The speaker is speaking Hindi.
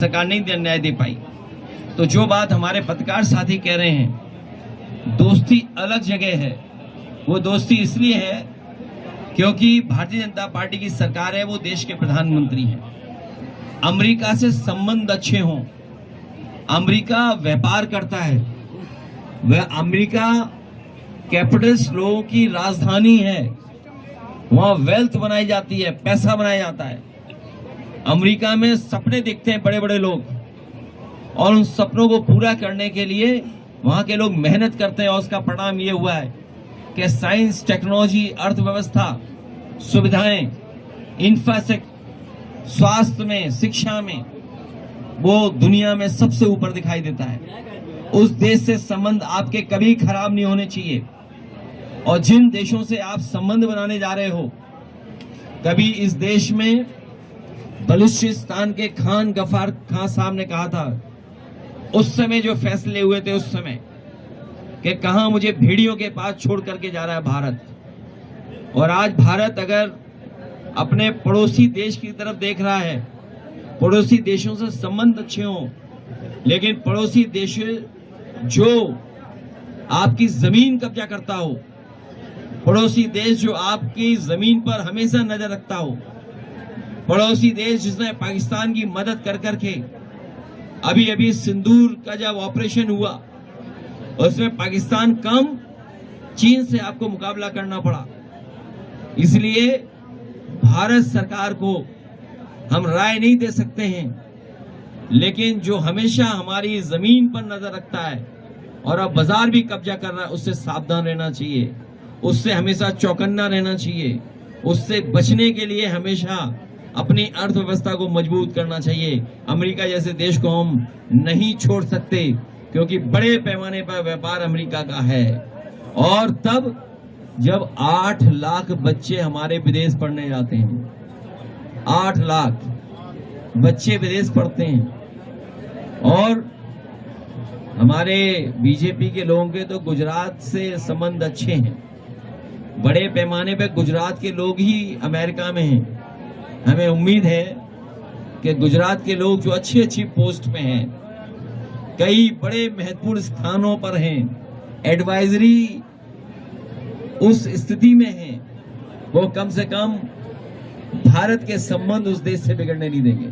सरकार नहीं न्याय दे पाई। तो जो बात हमारे पत्रकार साथी कह रहे हैं, दोस्ती अलग जगह है। वो दोस्ती इसलिए है क्योंकि भारतीय जनता पार्टी की सरकार है, वो देश के प्रधानमंत्री हैं। अमेरिका से संबंध अच्छे हों। अमेरिका व्यापार करता है, वह अमेरिका कैपिटल्स लोगों की राजधानी है, वहां वेल्थ बनाई जाती है, पैसा बनाया जाता है। अमेरिका में सपने देखते हैं बड़े बड़े लोग, और उन सपनों को पूरा करने के लिए वहां के लोग मेहनत करते हैं, और उसका परिणाम ये हुआ है कि साइंस, टेक्नोलॉजी, अर्थव्यवस्था, सुविधाएं, इंफ्रास्ट्रक्चर, स्वास्थ्य में, शिक्षा में वो दुनिया में सबसे ऊपर दिखाई देता है। उस देश से संबंध आपके कभी खराब नहीं होने चाहिए। और जिन देशों से आप संबंध बनाने जा रहे हो, कभी इस देश में बलूचिस्तान के खान गफार खान साहब ने कहा था, उस समय जो फैसले हुए थे उस समय, कि कहां मुझे भेड़ियों के पास छोड़ करके जा रहा है भारत। और आज भारत अगर अपने पड़ोसी देश की तरफ देख रहा है, पड़ोसी देशों से संबंध अच्छे हों, लेकिन पड़ोसी देश जो आपकी जमीन कब्जा करता हो, पड़ोसी देश जो आपकी जमीन पर हमेशा नजर रखता हो, पड़ोसी देश जिसने पाकिस्तान की मदद कर करके अभी अभी सिंदूर का जब ऑपरेशन हुआ उसमें पाकिस्तान कम, चीन से आपको मुकाबला करना पड़ा। इसलिए भारत सरकार को हम राय नहीं दे सकते हैं, लेकिन जो हमेशा हमारी जमीन पर नजर रखता है और अब बाजार भी कब्जा कर रहा है, उससे सावधान रहना चाहिए, उससे हमेशा चौकन्ना रहना चाहिए। उससे बचने के लिए हमेशा अपनी अर्थव्यवस्था को मजबूत करना चाहिए। अमेरिका जैसे देश को हम नहीं छोड़ सकते, क्योंकि बड़े पैमाने पर व्यापार अमेरिका का है। और तब जब 8 लाख बच्चे हमारे विदेश पढ़ने जाते हैं, 8 लाख बच्चे विदेश पढ़ते हैं, और हमारे बीजेपी के लोगों के तो गुजरात से संबंध अच्छे हैं। बड़े पैमाने पर गुजरात के लोग ही अमेरिका में हैं। हमें उम्मीद है कि गुजरात के लोग जो अच्छी अच्छी पोस्ट में हैं, कई बड़े महत्वपूर्ण स्थानों पर हैं, एडवाइजरी उस स्थिति में हैं, वो कम से कम भारत के संबंध उस देश से बिगड़ने नहीं देंगे।